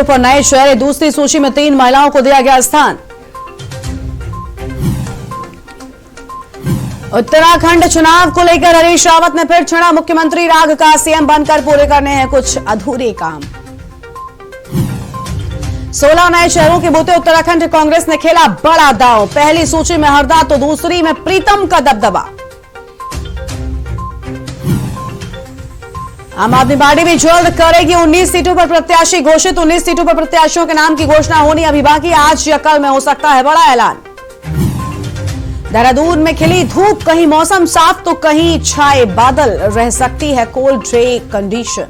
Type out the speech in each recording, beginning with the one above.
पर नए शहर दूसरी सूची में 3 महिलाओं को दिया गया स्थान। उत्तराखंड चुनाव को लेकर हरीश रावत ने फिर छेड़ा मुख्यमंत्री राग का सीएम बनकर पूरे करने हैं कुछ अधूरे काम। 16 नए शहरों के बूते उत्तराखंड कांग्रेस ने खेला बड़ा दांव। पहली सूची में हरदा तो दूसरी में प्रीतम का दबदबा। आम आदमी पार्टी भी जल्द करेगी 19 सीटों पर प्रत्याशी घोषित। 19 सीटों पर प्रत्याशियों के नाम की घोषणा होनी अभी बाकी। आज या कल में हो सकता है बड़ा ऐलान। देहरादून में खिली धूप, कहीं मौसम साफ तो कहीं छाए बादल, रह सकती है कोल्ड डे कंडीशन।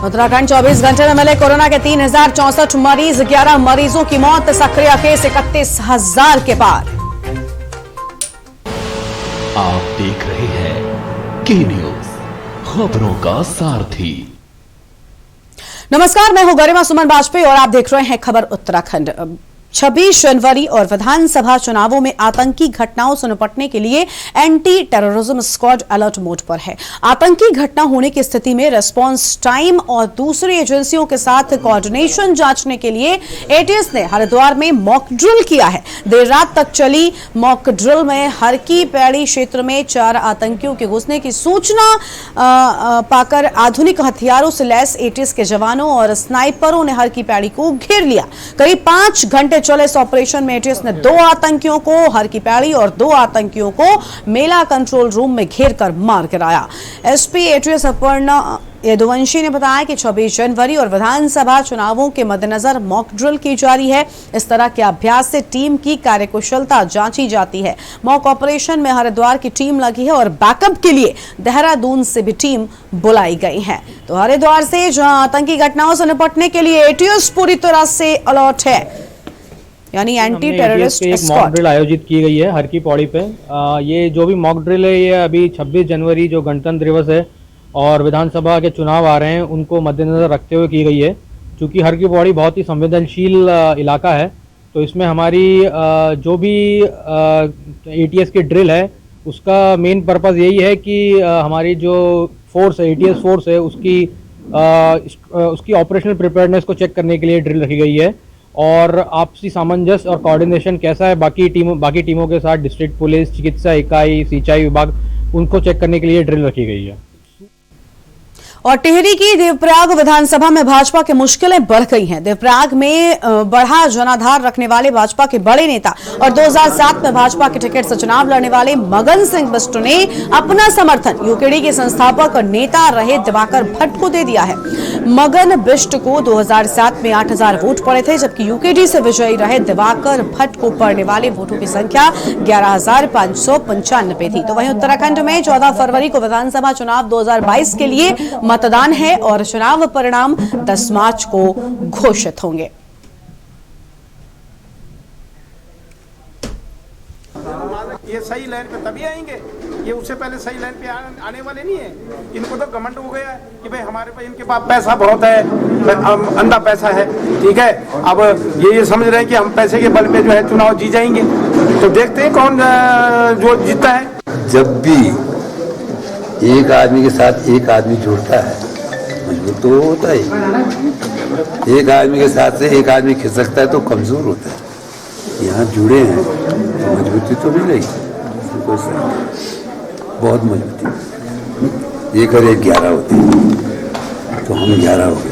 उत्तराखंड 24 घंटे में मिले कोरोना के 3064 मरीज, 11 मरीजों की मौत, सक्रिय केस 31,000 के पार। आप देख रहे हैं के न्यूज, खबरों का सारथी। नमस्कार, मैं हूं गरिमा सुमन वाजपेयी और आप देख रहे हैं खबर उत्तराखंड। 26 जनवरी और विधानसभा चुनावों में आतंकी घटनाओं से निपटने के लिए anti terrorism squad alert mode पर है। आतंकी घटना होने की स्थिति में रिस्पांस टाइम और दूसरी एजेंसियों के साथ कोऑर्डिनेशन जांचने के लिए एटीएस ने हरिद्वार में मॉक ड्रिल किया है। देर रात तक चली मॉक ड्रिल में हरकी पैड़ी क्षेत्र में 4 आतंकियों के घुसने की सूचना पाकर आधुनिक हथियारों से लैस एटीएस के जवानों और स्नाइपरों ने हरकी पैड़ी को घेर लिया। करीब 5 घंटे चले इस ऑपरेशन में एटीएस ने 2 आतंकियों को हरकी पैड़ी और 2 आतंकियों को मेला कंट्रोल रूम में घेर कर मार गिराया। एसपी एटीएस अपर्णा यदुवंशी ने बताया कि 26 जनवरी और विधानसभा चुनावों के मद्देनजर मॉक ड्रिल की जा रही है। इस तरह के अभ्यास से टीम की कार्यकुशलता जांची जाती है। मॉक ऑपरेशन में हरिद्वार की टीम लगी है और बैकअप के लिए देहरादून से भी टीम बुलाई गई है। तो हरिद्वार से जहां आतंकी घटनाओं से निपटने के लिए एटीएस पूरी तरह से अलर्ट है, यानी एंटी टेररिस्ट मॉक ड्रिल आयोजित की गई है हरकी पौड़ी पे। ये जो भी मॉक ड्रिल है ये अभी 26 जनवरी जो गणतंत्र दिवस है और विधानसभा के चुनाव आ रहे हैं उनको मद्देनजर रखते हुए की गई है। क्योंकि हरकी पौड़ी बहुत ही संवेदनशील इलाका है, तो इसमें हमारी जो भी एटीएस की ड्रिल है उसका मेन पर्पज़ यही है कि हमारी जो फोर्स है, एटीएस फोर्स है, उसकी ऑपरेशनल प्रिपेयर्डनेस को चेक करने के लिए ड्रिल रखी गई है। और आपसी सामंजस्य और कोऑर्डिनेशन कैसा है बाकी टीमों के साथ, डिस्ट्रिक्ट पुलिस, चिकित्सा इकाई, सिंचाई विभाग, उनको चेक करने के लिए ड्रिल रखी गई है। और टिहरी की देवप्रयाग विधानसभा में भाजपा की मुश्किलें बढ़ गई हैं। देवप्रयाग में बढ़ा जनाधार रखने वाले भाजपा के बड़े नेता और 2007 में भाजपा के टिकट से चुनाव लड़ने वाले मगन सिंह बिष्ट ने अपना समर्थन यूकेडी के संस्थापक और नेता रहे दिवाकर भट्ट को दे दिया है। मगन बिष्ट को 2007 में 8,000 वोट पड़े थे, जबकि यूकेडी से विजयी रहे दिवाकर भट्ट को पड़ने वाले वोटों की संख्या 11,595 थी। तो वहीं उत्तराखंड में 14 फरवरी को विधानसभा चुनाव 2022 के लिए मतदान है और चुनाव परिणाम 10 मार्च को घोषित होंगे। ये सही लाइन पे तभी आएंगे, ये उससे पहले सही लाइन पे आने वाले नहीं है। इनको तो घमंड हो गया कि भाई हमारे पास, इनके पास पैसा बहुत है, अंधा पैसा है, ठीक है। अब ये समझ रहे हैं कि हम पैसे के बल पे जो है चुनाव जीत जाएंगे। तो देखते हैं कौन जो जीतता है। जब भी एक आदमी के साथ एक आदमी जुड़ता है मजबूत तो होता है। एक आदमी के साथ से एक आदमी खिसकता है तो कमजोर होता है। यहाँ जुड़े हैं तो मजबूती तो नहीं रही, बहुत मजबूती। 1 और 1 11 होती है, तो हम 11 हो गए।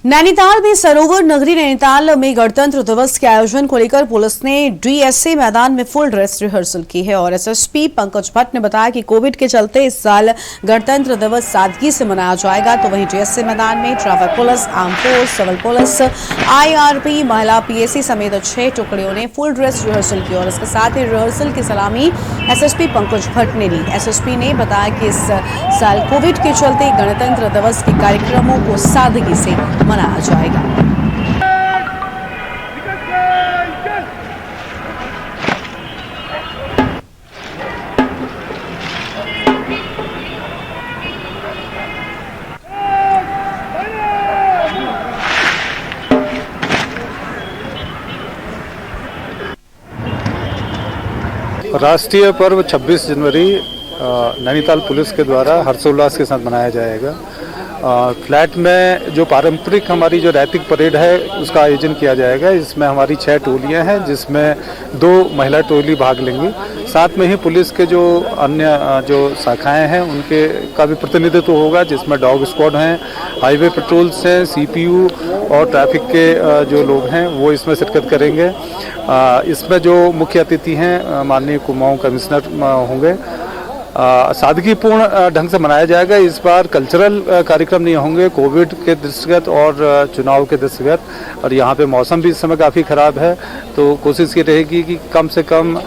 नैनीताल में सरोवर नगरी नैनीताल में गणतंत्र दिवस के आयोजन को लेकर पुलिस ने डीएसए मैदान में फुल ड्रेस रिहर्सल की है और एसएसपी पंकज भट्ट ने बताया कि कोविड के चलते इस साल गणतंत्र दिवस सादगी से मनाया जाएगा। तो वहीं डीएसए मैदान में traffic police, arm force, civil police, IRP, महिला पीएसी समेत 6 टुकड़ियों ने फुल ड्रेस रिहर्सल की और इसके साथ ही रिहर्सल की सलामी एसएसपी पंकज भट्ट ने ली। एसएसपी ने बताया कि इस साल कोविड के चलते गणतंत्र दिवस के कार्यक्रमों को सादगी से मनाया जाएगा। राष्ट्रीय पर्व 26 जनवरी नैनीताल पुलिस के द्वारा हर्षोल्लास के साथ मनाया जाएगा। फ्लैट में जो पारंपरिक हमारी जो रैतिक परेड है उसका आयोजन किया जाएगा। इसमें हमारी 6 टोलियां हैं जिसमें 2 महिला टोली भाग लेंगी। साथ में ही पुलिस के जो अन्य जो शाखाएं हैं उनके का भी प्रतिनिधित्व होगा, जिसमें डॉग स्क्वाड हैं, हाईवे पेट्रोल्स हैं, सीपीयू और ट्रैफिक के जो लोग हैं वो इसमें शिरकत करेंगे। इसमें जो मुख्य अतिथि हैं माननीय कुमाऊं कमिश्नर होंगे। सादगीपूर्ण ढंग से मनाया जाएगा। इस बार कल्चरल कार्यक्रम नहीं होंगे कोविड के दृष्टिगत और चुनाव के दृष्टिगत, और यहाँ पे मौसम भी इस समय काफ़ी ख़राब है, तो कोशिश ये रहेगी कि कम से कम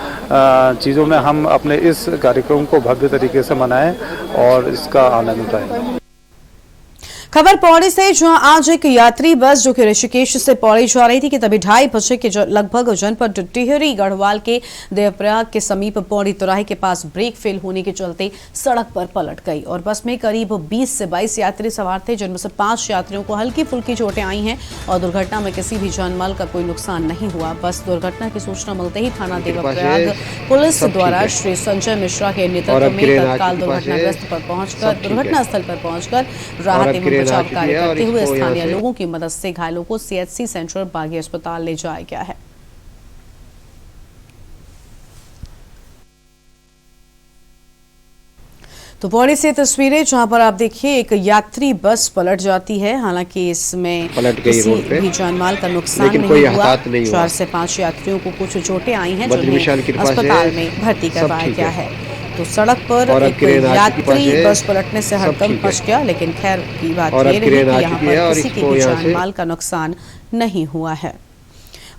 चीज़ों में हम अपने इस कार्यक्रम को भव्य तरीके से मनाएं और इसका आनंद उठाएं। खबर पौड़ी से, जहां आज एक यात्री बस जो कि ऋषिकेश से पौड़ी जा रही थी कि तभी 2:30 बजे के लगभग जनपद टिहरी गढ़वाल के देवप्रयाग के समीप पौड़ी तिराहे के पास ब्रेक फेल होने के चलते सड़क पर पलट गई और बस में करीब 20 से 22 यात्री सवार थे, जिनमें से 5 यात्रियों को हल्की फुल्की चोटें आई हैं और दुर्घटना में किसी भी जानमाल का कोई नुकसान नहीं हुआ। बस दुर्घटना की सूचना मिलते ही थाना देवप्रयाग पुलिस द्वारा श्री संजय मिश्रा के नेतृत्व में तत्काल दुर्घटना स्थल पर पहुंचकर राहत बचाव कार्य करते हुए स्थानीय लोगों की मदद से घायलों को सीएचसी सेंट्रल बागी अस्पताल ले जाया गया है। तो पौड़ी से तस्वीरें जहां पर आप देखिए एक यात्री बस पलट जाती है, हालांकि इसमें किसी भी जानमाल का नुकसान नहीं हुआ। 4 से 5 यात्रियों को कुछ चोटें आई हैं जिन्हें अस्पताल में भर्ती करवाया गया है। तो सड़क पर एक यात्री बस पलटने से हड़कंप मच गया, लेकिन खैर की बात ये रही कि यहाँ पर किसी की भी जानमाल का नुकसान नहीं हुआ है।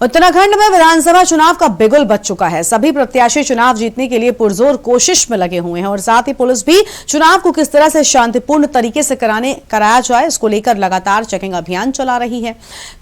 उत्तराखंड में विधानसभा चुनाव का बिगुल बज चुका है। सभी प्रत्याशी चुनाव जीतने के लिए पुरजोर कोशिश में लगे हुए हैं और साथ ही पुलिस भी चुनाव को किस तरह से शांतिपूर्ण तरीके से कराया जाए इसको लेकर लगातार चेकिंग अभियान चला रही है।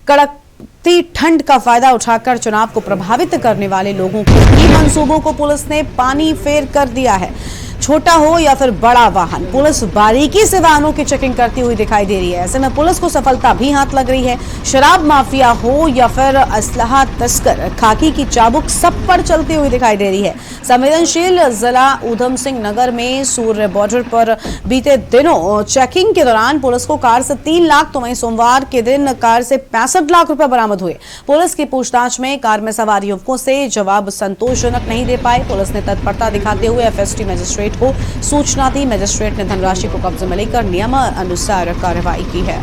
कड़कती ठंड का फायदा उठाकर चुनाव को प्रभावित करने वाले लोगों के मंसूबों को पुलिस ने पानी फेर कर दिया है। छोटा हो या फिर बड़ा वाहन, पुलिस बारीकी से वाहनों की चेकिंग करती हुई दिखाई दे रही है। ऐसे में पुलिस को सफलता भी हाथ लग रही है। शराब माफिया हो या फिर असलहा तस्कर, खाकी की चाबुक सब पर चलती हुई दिखाई दे रही है। संवेदनशील जिला ऊधम सिंह नगर में सूर्य बॉर्डर पर बीते दिनों चेकिंग के दौरान पुलिस को कार से 3 लाख तो वहीं सोमवार के दिन कार से 65 लाख रुपए बरामद हुए। पुलिस की पूछताछ में कार में सवार युवकों से जवाब संतोषजनक नहीं दे पाए। पुलिस ने तत्परता दिखाते हुए एफएसटी मजिस्ट्रेट को सूचना दी। मजिस्ट्रेट ने धनराशि को कब्जे में लेकर नियमानुसार कार्रवाई की है।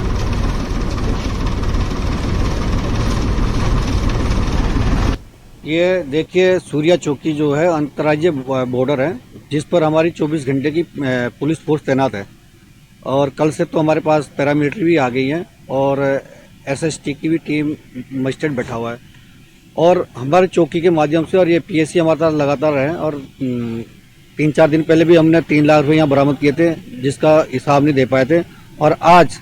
ये देखिए सूर्या चौकी जो है अंतर्राज्यीय बॉर्डर है, जिस पर हमारी 24 घंटे की पुलिस फोर्स तैनात है और कल से तो हमारे पास पैरामिलिट्री भी आ गई है और एसएसटी की भी टीम मजिस्ट्रेट बैठा हुआ है और हमारे चौकी के माध्यम से और ये पीएससी हमारे साथ लगातार है और 3-4 दिन पहले भी हमने 3 लाख रुपये यहाँ बरामद किए थे, जिसका हिसाब नहीं दे पाए थे और आज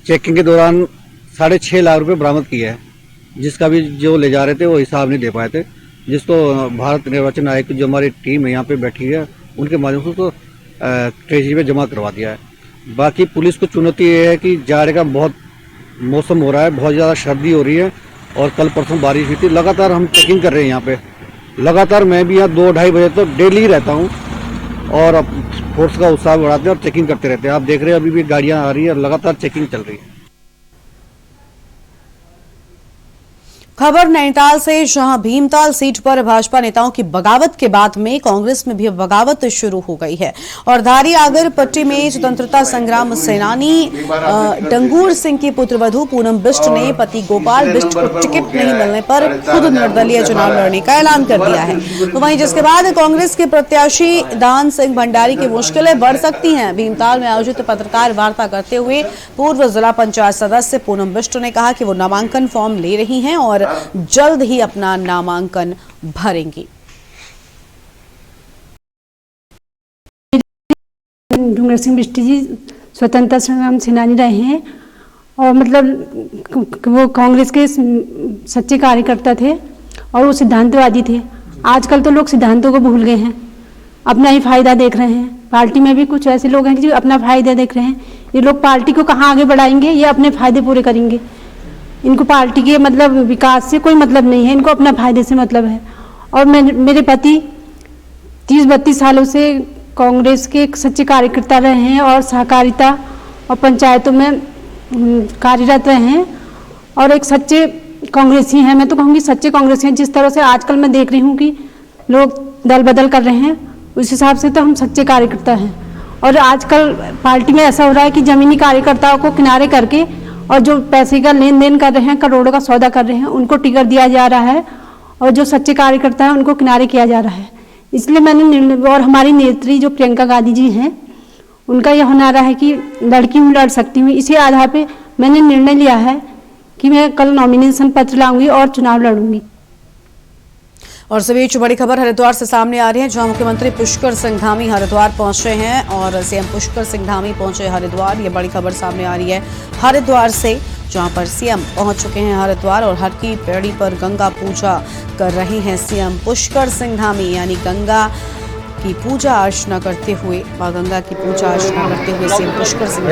चेकिंग के दौरान 6.5 लाख रुपये बरामद किए हैं, जिसका भी जो ले जा रहे थे वो हिसाब नहीं दे पाए थे, जिसको भारत निर्वाचन आयोग की जो हमारी टीम है यहाँ पे बैठी है उनके माध्यम से उसको ट्रेजरी में जमा करवा दिया है। बाकी पुलिस को चुनौती ये है कि जाड़े का बहुत मौसम हो रहा है, बहुत ज़्यादा सर्दी हो रही है और कल परसों बारिश हुई थी। लगातार हम चेकिंग कर रहे हैं यहाँ पे, लगातार मैं भी यहाँ 2-2:30 बजे तक डेली रहता हूँ और फोर्स का उत्साह बढ़ाते हैं और चेकिंग करते रहते हैं। आप देख रहे हैं अभी भी गाड़ियां आ रही है, लगातार चेकिंग चल रही है। खबर नैनीताल से, जहां भीमताल सीट पर भाजपा नेताओं की बगावत के बाद में कांग्रेस में भी बगावत शुरू हो गई है और धारी आगर पट्टी में स्वतंत्रता संग्राम सेनानी डंगूर सिंह की पुत्रवधू पूनम बिष्ट ने पति गोपाल बिष्ट को टिकट नहीं मिलने पर खुद निर्दलीय चुनाव लड़ने का ऐलान कर दिया है। तो वहीं जिसके बाद कांग्रेस के प्रत्याशी दान सिंह भंडारी की मुश्किलें बढ़ सकती हैं। भीमताल में आयोजित पत्रकार वार्ता करते हुए पूर्व जिला पंचायत सदस्य पूनम बिष्ट ने कहा कि वो नामांकन फॉर्म ले रही हैं और जल्द ही अपना नामांकन भरेंगी। डूंगर सिंह बिष्ट जी स्वतंत्रता संग्राम सेनानी रहे हैं और मतलब वो कांग्रेस के सच्चे कार्यकर्ता थे और वो सिद्धांतवादी थे। आजकल तो लोग सिद्धांतों को भूल गए हैं, अपना ही फायदा देख रहे हैं। पार्टी में भी कुछ ऐसे लोग हैं जो अपना फायदा देख रहे हैं। ये लोग पार्टी को कहाँ आगे बढ़ाएंगे, ये अपने फायदे पूरे करेंगे। इनको पार्टी के मतलब विकास से कोई मतलब नहीं है, इनको अपना फायदे से मतलब है। और मेरे पति 30-32 सालों से कांग्रेस के एक सच्चे कार्यकर्ता रहे हैं और सहकारिता और पंचायतों में कार्यरत रहे हैं और एक सच्चे कांग्रेसी हैं। मैं तो कहूँगी सच्चे कांग्रेसी हैं। जिस तरह से आजकल मैं देख रही हूँ कि लोग दल बदल कर रहे हैं, उस हिसाब से तो हम सच्चे कार्यकर्ता हैं। और आजकल पार्टी में ऐसा हो रहा है कि जमीनी कार्यकर्ताओं को किनारे करके और जो पैसे का लेन देन कर रहे हैं, करोड़ों का सौदा कर रहे हैं, उनको टिकट दिया जा रहा है और जो सच्चे कार्यकर्ता हैं उनको किनारे किया जा रहा है। इसलिए मैंने निर्णय, और हमारी नेत्री जो प्रियंका गांधी जी हैं, उनका यह होना रहा है कि लड़की हूँ, लड़ सकती हूँ। इसी आधार पे मैंने निर्णय लिया है कि मैं कल नॉमिनेशन पत्र लाऊंगी और चुनाव लड़ूंगी। और इस बीच बड़ी खबर हरिद्वार से सामने आ रही है, जहां मुख्यमंत्री पुष्कर सिंह धामी हरिद्वार पहुंचे हैं और सीएम पुष्कर सिंह धामी पहुंचे हरिद्वार। ये बड़ी खबर सामने आ रही है हरिद्वार से, जहां पर सीएम पहुंच चुके हैं हरिद्वार और हर की पैड़ी पर गंगा पूजा कर रहे हैं सीएम पुष्कर सिंह धामी। यानी गंगा की पूजा अर्चना करते हुए, मां गंगा की पूजा अर्चना करते हुए सीएम पुष्कर सिंह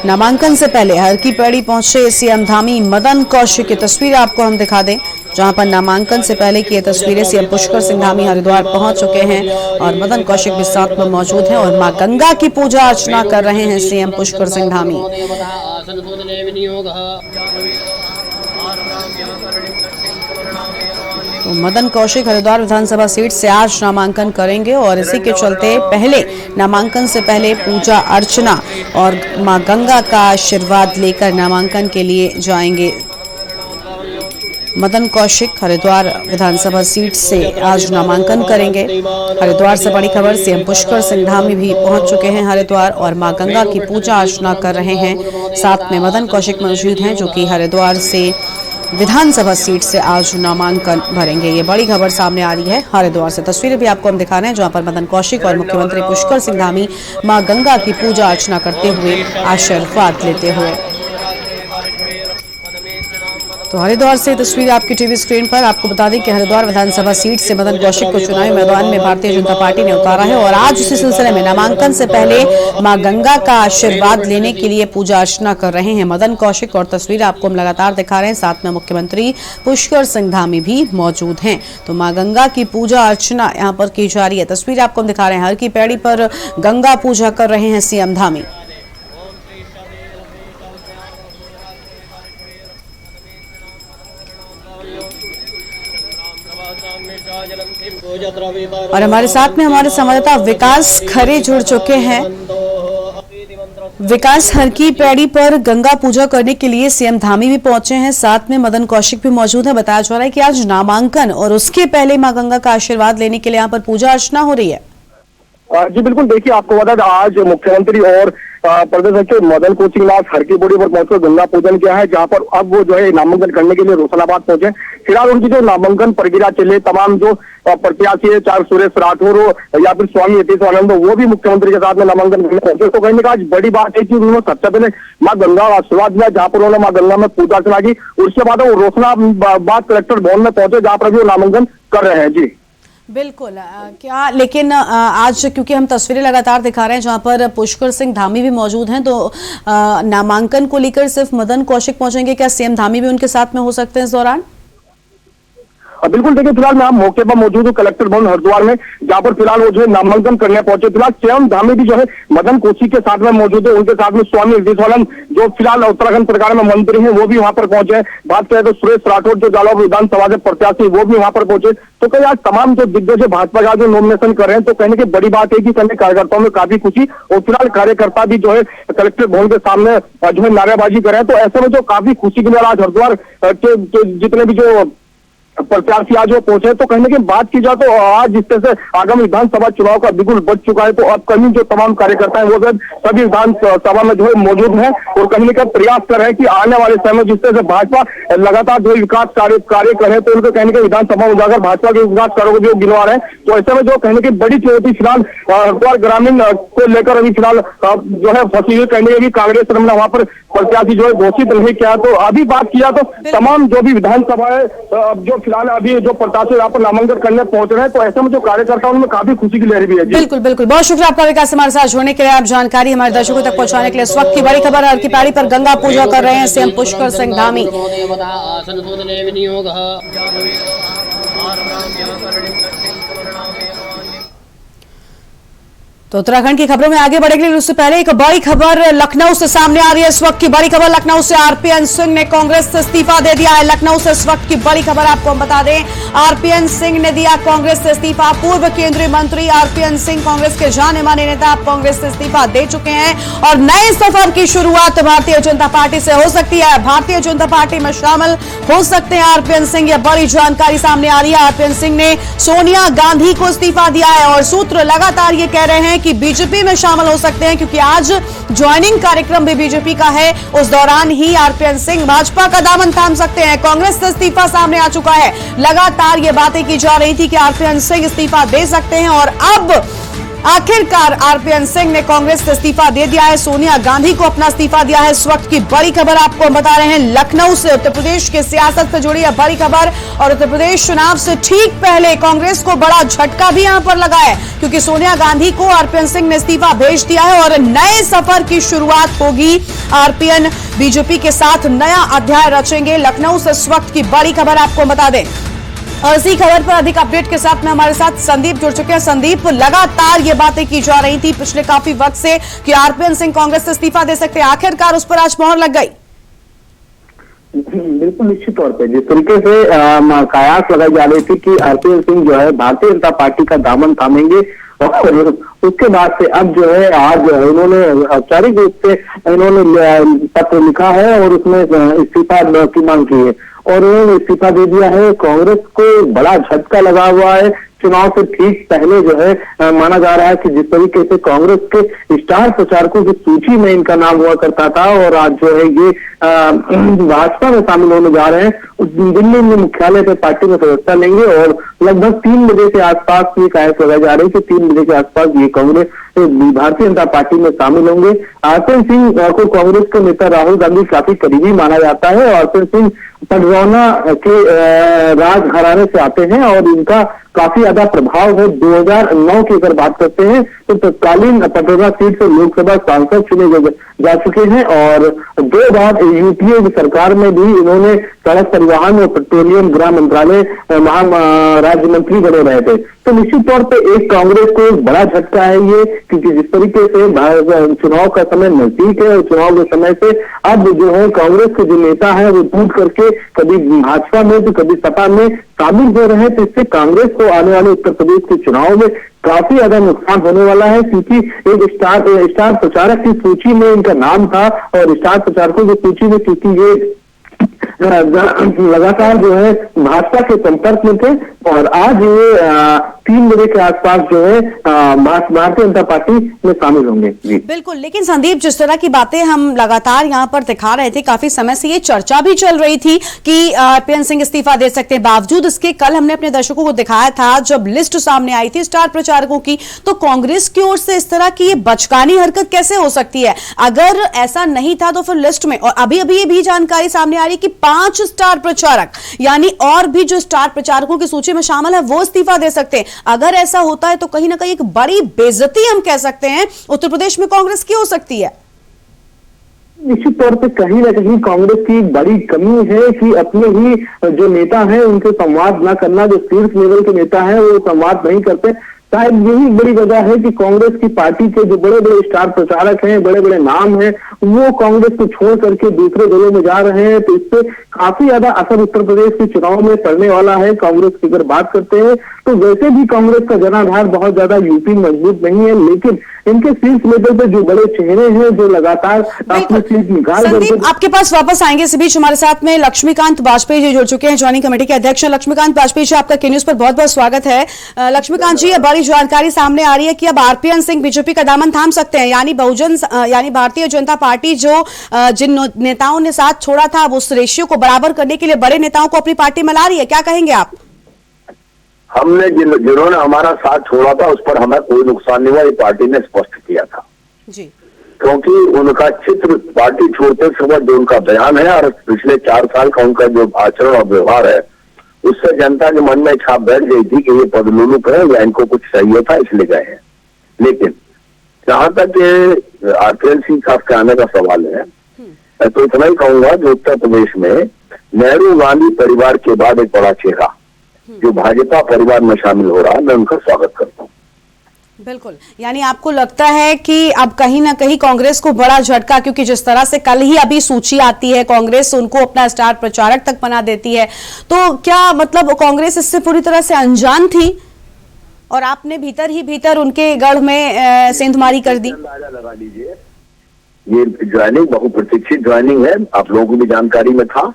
नामांकन से पहले हर की पैड़ी पहुंचे सीएम धामी। मदन कौशिक की तस्वीर आपको हम दिखा दें, जहां पर नामांकन से पहले की ये तस्वीरें। सीएम पुष्कर सिंह धामी हरिद्वार पहुंच चुके हैं और मदन कौशिक भी साथ में मौजूद हैं और मां गंगा की पूजा अर्चना कर रहे हैं सीएम पुष्कर सिंह धामी। तो मदन कौशिक हरिद्वार विधानसभा सीट से आज नामांकन करेंगे और इसी के चलते पहले नामांकन से पहले पूजा अर्चना और मां गंगा का आशीर्वाद लेकर नामांकन के लिए जाएंगे। मदन कौशिक हरिद्वार विधानसभा सीट से आज नामांकन करेंगे। हरिद्वार से बड़ी खबर, सीएम पुष्कर सिंह धामी भी पहुंच चुके हैं हरिद्वार और मां गंगा की पूजा अर्चना कर रहे हैं। साथ में मदन कौशिक मौजूद हैं, जो कि हरिद्वार से विधानसभा सीट से आज नामांकन भरेंगे। ये बड़ी खबर सामने आ रही है हरिद्वार से। तस्वीरें भी आपको हम दिखा रहे हैं, जहां पर मदन कौशिक और मुख्यमंत्री पुष्कर सिंह धामी मां गंगा की पूजा अर्चना करते हुए आशीर्वाद लेते हुए। तो हरिद्वार से तस्वीर आपकी टीवी स्क्रीन पर। आपको बता दें कि हरिद्वार विधानसभा सीट से मदन कौशिक को चुनावी मैदान में भारतीय जनता पार्टी ने उतारा है और आज उसी सिलसिले में नामांकन से पहले मां गंगा का आशीर्वाद लेने के लिए पूजा अर्चना कर रहे हैं मदन कौशिक। और तस्वीर आपको हम लगातार दिखा रहे हैं, साथ में मुख्यमंत्री पुष्कर सिंह धामी भी मौजूद हैं। तो मां गंगा की पूजा अर्चना यहाँ पर की जा रही है। तस्वीर आपको हम दिखा रहे हैं, हर की पैड़ी पर गंगा पूजा कर रहे हैं सीएम धामी। और हमारे साथ में हमारे संवाददाता विकास खरे जुड़ चुके हैं। विकास, हर की पैड़ी पर गंगा पूजा करने के लिए सीएम धामी भी पहुंचे हैं, साथ में मदन कौशिक भी मौजूद है। बताया जा रहा है कि आज नामांकन और उसके पहले मां गंगा का आशीर्वाद लेने के लिए यहाँ पर पूजा अर्चना हो रही है। जी बिल्कुल, देखिए आपको बता दें आज मुख्यमंत्री और प्रदेश अध्यक्ष मदन कौशिक नाथ हर की पैड़ी पर पहुंचकर गंगा पूजन किया है, जहां पर अब वो जो है नामांकन करने के लिए रोशनाबाद पहुंचे। फिलहाल उनकी जो नामांकन प्रक्रिया चले, तमाम जो प्रत्याशी है, चाहे सुरेश राठौर हो या फिर स्वामी यतीश्वरानंद हो, वो भी मुख्यमंत्री के साथ में नामांकन करने पहुंचे। तो कहने का आज बड़ी बात है कि उन्होंने सबसे पहले मां गंगा आशीर्वाद दिया, जहां पर उन्होंने मां गंगा में पूजा अर्चना की। उसके बाद वो रोशनाबाद कलेक्टर भवन में पहुंचे, जहां पर भी वो नामांकन कर रहे हैं। जी बिल्कुल, क्या लेकिन आज क्योंकि हम तस्वीरें लगातार दिखा रहे हैं जहां पर पुष्कर सिंह धामी भी मौजूद हैं, तो नामांकन को लेकर सिर्फ मदन कौशिक पहुंचेंगे, क्या सीएम धामी भी उनके साथ में हो सकते हैं इस दौरान? बिल्कुल, देखिए फिलहाल मैं मौके पर मौजूद हूँ कलेक्टर भवन हरिद्वार में, जहाँ पर फिलहाल वो जो है नामांकन करने पहुंचे। फिलहाल सीएम धामी भी जो है मदन कौशिक के साथ में मौजूद है, उनके साथ में स्वामी यतीश्वरानंद जो फिलहाल उत्तराखंड सरकार में मंत्री हैं, वो भी वहाँ पर पहुंचे हैं। बात करें तो सुरेश राठौर जो जालौर विधानसभा से प्रत्याशी, वो भी वहाँ पर पहुंचे। तो कई आज तमाम जो दिग्गज भाजपा का जो नॉमिनेशन कर रहे हैं, तो कहने की बड़ी बात है कि कहने कार्यकर्ताओं में काफी खुशी, और फिलहाल कार्यकर्ता भी जो है कलेक्टर भवन के सामने जो है नारेबाजी कर रहे हैं। तो ऐसे में जो काफी खुशी की आज हरिद्वार के जितने भी जो प्रत्याशी आज वो पहुंचे, तो कहने की बात की जाए तो आज जिस तरह से आगामी विधानसभा चुनाव का बिल्कुल बच चुका है, तो अपकमिंग जो तमाम कार्यकर्ता हैं वो सभी विधानसभा में जो है मौजूद हैं और कहने का प्रयास कर रहे हैं कि आने वाले समय में जिस तरह से भाजपा लगातार जो विकास कार्य कर रहे हैं, तो उनको कहने के विधानसभा में जाकर भाजपा के विकास कार्यों को भी गिनवा रहे हैं। तो ऐसे में जो कहने की बड़ी चुनौती फिलहाल हरिद्वार ग्रामीण को लेकर अभी फिलहाल जो है फंसी हुई, कहने की कांग्रेस ने वहां पर प्रत्याशी जो है घोषित नहीं किया। तो अभी बात किया तो तमाम जो भी विधानसभा है जो फिलहाल अभी जो प्रत्याशी यहाँ पर नामांकन करने पहुंच रहे हैं, तो ऐसे में जो कार्यकर्ता उनमें काफी खुशी की लहर भी है। बिल्कुल बिल्कुल, बहुत शुक्रिया आपका विकास हमारे साथ जुड़ने के लिए, आप जानकारी हमारे दर्शकों तक पहुंचाने के लिए। इस वक्त की बड़ी खबर, हर की पैड़ी पर गंगा पूजा कर रहे हैं सीएम पुष्कर सिंह धामी। तो उत्तराखंड की खबरों में आगे बढ़ेंगे, उससे पहले एक बड़ी खबर लखनऊ से सामने आ रही है। इस वक्त की बड़ी खबर लखनऊ से, आरपीएन सिंह ने कांग्रेस से इस्तीफा दे दिया है। लखनऊ से इस वक्त की बड़ी खबर आपको हम बता दें, आरपीएन सिंह ने दिया कांग्रेस से इस्तीफा। पूर्व केंद्रीय मंत्री आरपीएन सिंह कांग्रेस के जाने माने नेता अब कांग्रेस से इस्तीफा दे चुके हैं और नए सफर की शुरुआत भारतीय जनता पार्टी से हो सकती है। भारतीय जनता पार्टी में शामिल हो सकते हैं आरपीएन सिंह, यह बड़ी जानकारी सामने आ रही है। आरपीएन सिंह ने सोनिया गांधी को इस्तीफा दिया है और सूत्र लगातार ये कह रहे हैं कि बीजेपी में शामिल हो सकते हैं, क्योंकि आज ज्वाइनिंग कार्यक्रम भी बीजेपी का है। उस दौरान ही आरपीएन सिंह भाजपा का दामन थाम सकते हैं। कांग्रेस से इस्तीफा सामने आ चुका है। लगातार ये बातें की जा रही थी कि आरपीएन सिंह इस्तीफा दे सकते हैं और अब आखिरकार आरपीएन सिंह ने कांग्रेस से इस्तीफा दे दिया है। सोनिया गांधी को अपना इस्तीफा दिया है। इस वक्त की बड़ी खबर आपको हम बता रहे हैं लखनऊ से, उत्तर प्रदेश की सियासत से जुड़ी है बड़ी खबर। और उत्तर प्रदेश चुनाव से ठीक पहले कांग्रेस को बड़ा झटका भी यहां पर लगा है, क्योंकि सोनिया गांधी को आरपीएन सिंह ने इस्तीफा भेज दिया है और नए सफर की शुरुआत होगी। आरपीएन बीजेपी के साथ नया अध्याय रचेंगे। लखनऊ से इस वक्त की बड़ी खबर आपको बता दें। और इसी खबर पर अधिक अपडेट के साथ में हमारे साथ संदीप जुड़ चुके हैं। संदीप, लगातार ये बातें की जा रही थी पिछले काफी वक्त से कि आरपीएन सिंह कांग्रेस से इस्तीफा दे सकते हैं, आखिरकार उस पर आज मोहर लग गई। बिल्कुल निश्चित तौर पे जिस तरीके से कयास लगाई जा रही थी कि आरपीएन सिंह जो है भारतीय जनता पार्टी का दामन थामेंगे, और उसके बाद से अब जो है आज इन्होंने औपचारिक रूप से इन्होंने पत्र लिखा है और उसमें इस्तीफा की मांग की है और उन्होंने इस्तीफा दे दिया है। कांग्रेस को बड़ा झटका लगा हुआ है। चुनाव से ठीक पहले जो है माना जा रहा है कि जिस तरीके से कांग्रेस के स्टार प्रचारकों की सूची में इनका नाम हुआ करता था और आज जो है ये भाजपा में शामिल होने जा रहे हैं। दिल्ली में मुख्यालय पे पार्टी में सदस्यता लेंगे और लगभग 3 बजे के आसपास ये कयास लगाई जा रही है कि 3 बजे के आसपास ये कांग्रेस भारतीय जनता पार्टी में शामिल होंगे। आरपीएन सिंह को कांग्रेस के नेता राहुल गांधी काफी करीबी माना जाता है। आरपीएन सिंह पडरौना के राजघराने से आते हैं और इनका काफी ज्यादा प्रभाव है। 2009 की अगर बात करते हैं तो तत्कालीन पटोरा सीट से लोकसभा सांसद चुने जा चुके हैं और 2 बार यूपीए की सरकार में भी इन्होंने सड़क परिवहन और पेट्रोलियम गृह मंत्रालय राज्य मंत्री बने रहे थे। तो निश्चित तौर पे एक कांग्रेस को एक बड़ा झटका है ये, क्योंकि जिस तरीके से चुनाव का समय नजदीक है और चुनाव के समय से अब जो है कांग्रेस के जो नेता है वो टूट करके कभी भाजपा में तो कभी सपा में शामिल हो रहे हैं, तो इससे कांग्रेस को आने वाले उत्तर प्रदेश के चुनाव में काफी ज्यादा नुकसान होने वाला है। क्योंकि एक स्टार प्रचारक की सूची में इनका नाम था और स्टार प्रचारकों की सूची में क्योंकि ये लगातार जो है भाजपा के संपर्क में थे और आज ये 3 बजे के आसपास जो है भारतीय जनता पार्टी में शामिल होंगे। बिल्कुल, लेकिन संदीप, जिस तरह की बातें हम लगातार यहाँ पर दिखा रहे थे, काफी समय से ये चर्चा भी चल रही थी कि आरपीएन सिंह इस्तीफा दे सकते हैं। बावजूद इसके कल हमने अपने दर्शकों को दिखाया था जब लिस्ट सामने आई थी स्टार प्रचारकों की, तो कांग्रेस की ओर से इस तरह की ये बचकानी हरकत कैसे हो सकती है? अगर ऐसा नहीं था तो फिर लिस्ट में, और अभी अभी ये भी जानकारी सामने आ रही है कि 5 स्टार प्रचारक यानी और भी जो स्टार प्रचारकों की सूची में शामिल है वो इस्तीफा दे सकते हैं। अगर ऐसा होता है तो कहीं ना कहीं एक बड़ी बेइज्जती हम कह सकते हैं उत्तर प्रदेश में कांग्रेस की हो सकती है। निश्चित तौर पे कहीं ना कहीं कांग्रेस की बड़ी कमी है कि अपने ही जो नेता हैं उनसे संवाद ना करना। जो शीर्ष लेवल के नेता हैं वो संवाद नहीं करते। शायद यही बड़ी वजह है कि कांग्रेस की पार्टी के जो बड़े बड़े स्टार प्रचारक हैं, बड़े बड़े नाम हैं, वो कांग्रेस को छोड़ करके दूसरे दलों में जा रहे हैं। तो इससे काफी ज्यादा असर उत्तर प्रदेश के चुनाव में पड़ने वाला है। कांग्रेस की अगर बात करते हैं तो वैसे भी कांग्रेस का जनाधार बहुत ज्यादा यूपी मजबूत नहीं है, लेकिन इनके शीर्ष लेवल पे जो बड़े चेहरे हैं जो लगातार अपनी सीट निकाल संदीप, आपके पास वापस आएंगे। इस बीच हमारे साथ में लक्ष्मीकांत वाजपेयी जी जुड़ चुके हैं, ज्वाइनिंग कमेटी के अध्यक्ष। लक्ष्मीकांत वाजपेयी जी, आपका के न्यूज पर बहुत बहुत स्वागत है। लक्ष्मीकांत जी, बड़ी जानकारी सामने आ रही है कि अब आरपीएन सिंह बीजेपी का दामन थाम सकते हैं, यानी भारतीय जनता पार्टी जो जिन नेताओं ने साथ छोड़ा था अब उस रेशियो को बराबर करने के लिए बड़े नेताओं को अपनी पार्टी में ला रही है। क्या कहेंगे आप? हमने जिन्होंने हमारा साथ छोड़ा था उस पर हमें कोई नुकसान नहीं हुआ, ये पार्टी ने स्पष्ट किया था जी, क्योंकि उनका चित्र पार्टी छोड़ते समय जो उनका बयान है और पिछले 4 साल का उनका जो आचरण और व्यवहार है उससे जनता के मन में छाप बैठ गई थी कि ये पदलुलुक है या इनको कुछ चाहिए था इसलिए गए हैं। लेकिन जहां तक ये आरपीएन साहब के आने का सवाल है, मैं तो इतना ही कहूंगा कि उत्तर प्रदेश में नेहरू गांधी परिवार के बाद एक बड़ा चेहरा जो भाजपा परिवार में शामिल हो रहा है, मैं उनका स्वागत करता हूँ। बिल्कुल, यानी आपको लगता है कि अब कहीं ना कहीं कांग्रेस को बड़ा झटका, क्योंकि जिस तरह से कल ही अभी सूची आती है, कांग्रेस उनको अपना स्टार प्रचारक तक बना देती है, तो क्या मतलब कांग्रेस इससे पूरी तरह से अनजान थी और आपने भीतर ही भीतर उनके गढ़ में सेंधमारी कर दी? अंदाजा लगा लीजिए, ये ज्वाइनिंग बहुप्रतीक्षित ज्वाइनिंग है, आप लोगों को भी जानकारी में था,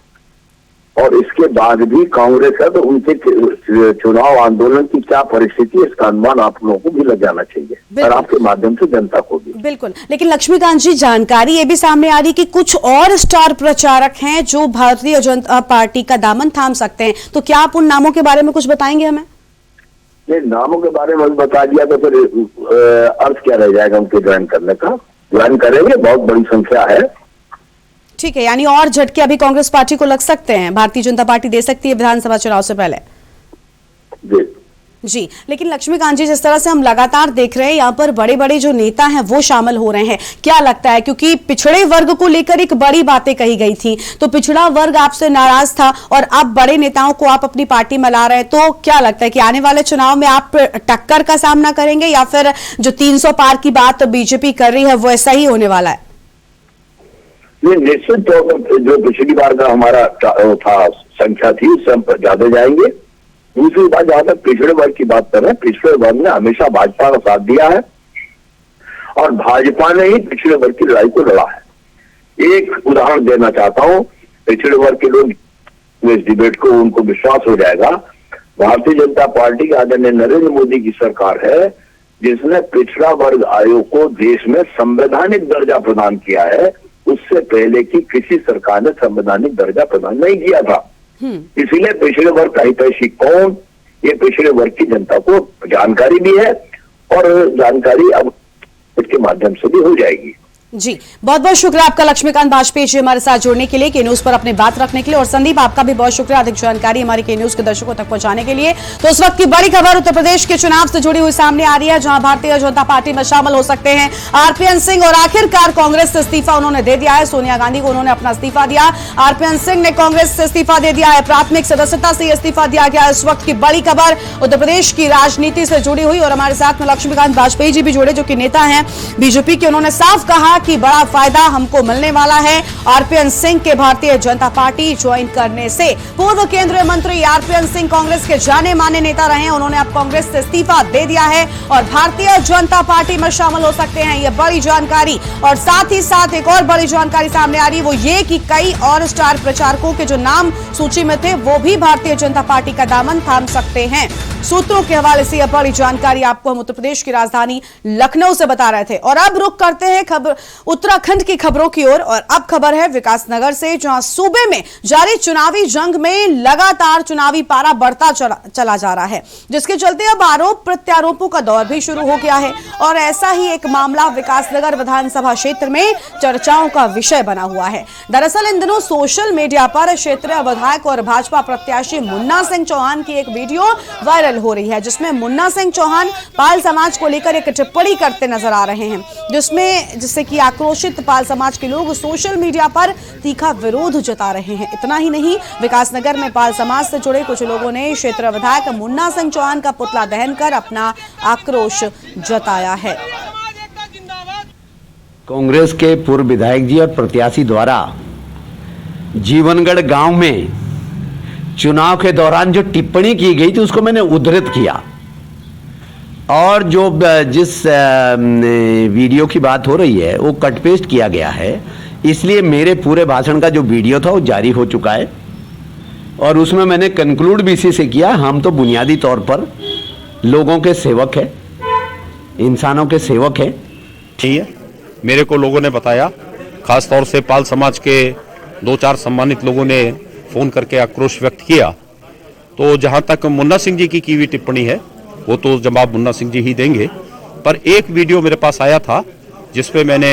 और इसके बाद भी कांग्रेस है तो उनके चुनाव आंदोलन की क्या परिस्थिति, इसका अनुमान आप लोगों को भी लग जाना चाहिए और आपके माध्यम से जनता को भी। बिल्कुल, लेकिन लक्ष्मीकांत जी, जानकारी ये भी सामने आ रही कि कुछ और स्टार प्रचारक हैं जो भारतीय जनता पार्टी का दामन थाम सकते हैं, तो क्या आप उन नामों के बारे में कुछ बताएंगे हमें? ये नामों के बारे में बता दिया तो फिर अर्थ क्या रह जाएगा उनके ज्वाइन करने का? ज्वाइन करेंगे, बहुत बड़ी संख्या है। ठीक है, यानी और झटके अभी कांग्रेस पार्टी को लग सकते हैं, भारतीय जनता पार्टी दे सकती है विधानसभा चुनाव से पहले। जी, लेकिन लक्ष्मीकांत जी, जिस तरह से हम लगातार देख रहे हैं यहाँ पर बड़े बड़े जो नेता हैं वो शामिल हो रहे हैं, क्या लगता है, क्योंकि पिछड़े वर्ग को लेकर एक बड़ी बातें कही गई थी, तो पिछड़ा वर्ग आपसे नाराज था और अब बड़े नेताओं को आप अपनी पार्टी में ला रहे हैं, तो क्या लगता है कि आने वाले चुनाव में आप टक्कर का सामना करेंगे या फिर जो 300 पार की बात बीजेपी कर रही है वो ऐसा ही होने वाला है? निश्चित तौर पर जो पिछली बार का हमारा था संख्या थी उससे हम ज्यादा जाएंगे। दूसरी बात, जहां तक पिछड़े वर्ग की बात कर रहे हैं, पिछड़े वर्ग ने हमेशा भाजपा का साथ दिया है और भाजपा ने ही पिछड़े वर्ग की लड़ाई को लड़ा है। एक उदाहरण देना चाहता हूं, पिछड़े वर्ग के लोग इस डिबेट को उनको विश्वास हो जाएगा, भारतीय जनता पार्टी के आदरणीय नरेंद्र मोदी की सरकार है जिसने पिछड़ा वर्ग आयोग को देश में संवैधानिक दर्जा प्रदान किया है। उससे पहले की किसी सरकार ने संवैधानिक दर्जा प्रदान नहीं किया था। इसीलिए पिछड़े वर्ग का हितैषी कौन, ये पिछड़े वर्ग की जनता को जानकारी भी है और जानकारी अब इसके माध्यम से भी हो जाएगी। जी, बहुत बहुत शुक्रिया आपका लक्ष्मीकांत वाजपेयी जी हमारे साथ जुड़ने के लिए, के न्यूज पर अपनी बात रखने के लिए, और संदीप आपका भी बहुत शुक्रिया अधिक जानकारी हमारे के न्यूज के दर्शकों तक पहुंचाने के लिए। तो इस वक्त की बड़ी खबर उत्तर प्रदेश के चुनाव से जुड़ी हुई सामने आ रही है, जहां भारतीय जनता पार्टी में शामिल हो सकते हैं आरपीएन सिंह, और आखिरकार कांग्रेस से इस्तीफा उन्होंने दे दिया है। सोनिया गांधी को उन्होंने अपना इस्तीफा दिया, आरपीएन सिंह ने कांग्रेस से इस्तीफा दे दिया है, प्राथमिक सदस्यता से इस्तीफा दिया गया। इस वक्त की बड़ी खबर उत्तर प्रदेश की राजनीति से जुड़ी हुई, और हमारे साथ में लक्ष्मीकांत वाजपेयी जी भी जुड़े जो कि नेता हैं बीजेपी के। उन्होंने साफ कहा कि बड़ा फायदा हमको मिलने वाला है आरपीएन सिंह के भारतीय जनता पार्टी ज्वाइन करने से। पूर्व केंद्रीय मंत्री आरपीएन सिंह कांग्रेस के जाने माने नेता रहे हैं, उन्होंने अब कांग्रेस से इस्तीफा दे दिया है और भारतीय जनता पार्टी में शामिल हो सकते हैं। यह बड़ी जानकारी, और साथ ही साथ एक और बड़ी जानकारी सामने आ रही है, वो ये कि कई और स्टार प्रचारकों के जो नाम सूची में थे वो भी भारतीय जनता पार्टी का दामन थाम सकते हैं। सूत्रों के हवाले से यह बड़ी जानकारी आपको हम उत्तर प्रदेश की राजधानी लखनऊ से बता रहे थे। और अब रुक करते हैं खबर उत्तराखंड की खबरों की ओर, और अब खबर है विकासनगर से, जहां सूबे में जारी चुनावी जंग में लगातार चुनावी पारा बढ़ता चला जा रहा है, जिसके चलते अब आरोप प्रत्यारोपों का दौर भी शुरू हो गया है। और ऐसा ही एक मामला विकासनगर विधानसभा क्षेत्र में चर्चाओं का विषय बना हुआ है। दरअसल इन दिनों सोशल मीडिया पर क्षेत्रीय विधायक और भाजपा प्रत्याशी मुन्ना सिंह चौहान की एक वीडियो वायरल हो रही है, जिसमें मुन्ना सिंह चौहान पाल समाज को लेकर एक टिप्पणी करते नजर आ रहे हैं, जिससे कि आक्रोशित पाल समाज के लोग सोशल मीडिया पर तीखा विरोध जता रहे हैं। इतना ही नहीं, विकासनगर में पाल समाज से जुड़े कुछ लोगों ने क्षेत्रीय विधायक मुन्ना सिंह चौहान का पुतला दहन कर अपना आक्रोश जताया है। कांग्रेस के पूर्व विधायक जी और प्रत्याशी द्वारा जीवनगढ़ गांव में चुनाव के दौरान जो टिप्पणी की गई थी उसको मैंने उद्धृत किया, और जो जिस वीडियो की बात हो रही है वो कट पेस्ट किया गया है, इसलिए मेरे पूरे भाषण का जो वीडियो था वो जारी हो चुका है। और उसमें मैंने कंक्लूड भी इसी से किया, हम तो बुनियादी तौर पर लोगों के सेवक हैं, इंसानों के सेवक हैं। ठीक है, मेरे को लोगों ने बताया, खास तौर से पाल समाज के 2-4 सम्मानित लोगों ने फोन करके आक्रोश व्यक्त किया। तो जहां तक मुन्ना सिंह जी की हुई टिप्पणी है वो तो जवाब मुन्ना सिंह जी ही देंगे, पर एक वीडियो मेरे पास आया था जिसपे मैंने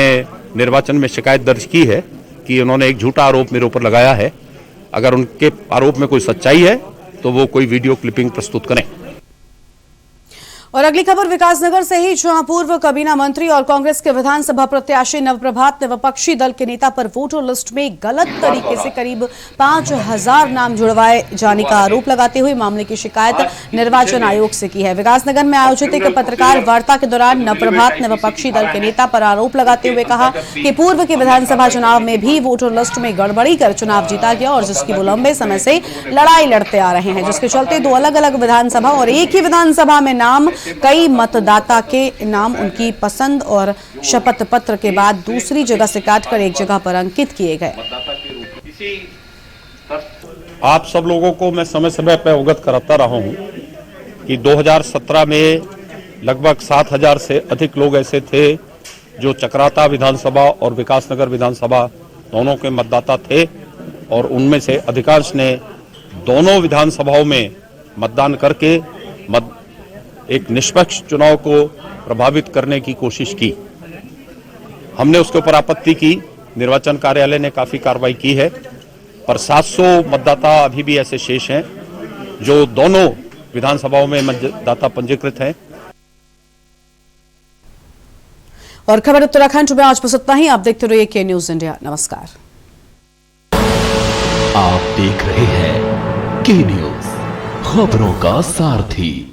निर्वाचन में शिकायत दर्ज की है कि उन्होंने एक झूठा आरोप मेरे ऊपर लगाया है। अगर उनके आरोप में कोई सच्चाई है तो वो कोई वीडियो क्लिपिंग प्रस्तुत करें। और अगली खबर विकासनगर से ही, जहां पूर्व काबीना मंत्री और कांग्रेस के विधानसभा प्रत्याशी नवप्रभात ने विपक्षी दल के नेता पर वोटर लिस्ट में गलत तरीके से करीब 5000 नाम जुड़वाए जाने का आरोप लगाते हुए मामले की शिकायत निर्वाचन आयोग से की है। विकासनगर में आयोजित एक पत्रकार वार्ता के दौरान नवप्रभात ने विपक्षी दल के नेता पर आरोप लगाते हुए कहा कि पूर्व के विधानसभा चुनाव में भी वोटर लिस्ट में गड़बड़ी कर चुनाव जीता गया और जिसकी वो लंबे समय से लड़ाई लड़ते आ रहे हैं, जिसके चलते 2 अलग-अलग विधानसभा और एक ही विधानसभा में नाम कई मतदाता के नाम उनकी पसंद और शपथ पत्र के बाद दूसरी जगह से काटकर एक जगह पर अंकित किए गए। आप सब लोगों को मैं समय समय पर अवगत कराता रहा हूं कि 2017 में लगभग 7000 से अधिक लोग ऐसे थे जो चक्राता विधानसभा और विकासनगर विधानसभा दोनों के मतदाता थे और उनमें से अधिकांश ने दोनों विधानसभाओं में मतदान करके एक निष्पक्ष चुनाव को प्रभावित करने की कोशिश की। हमने उसके ऊपर आपत्ति की, निर्वाचन कार्यालय ने काफी कार्रवाई की है, पर 700 मतदाता अभी भी ऐसे शेष हैं जो दोनों विधानसभाओं में मतदाता पंजीकृत हैं। और खबर उत्तराखंड में आज बस इतना ही। आप देखते रहिए के न्यूज इंडिया। नमस्कार। आप देख रहे हैं के न्यूज, खबरों का सारथी।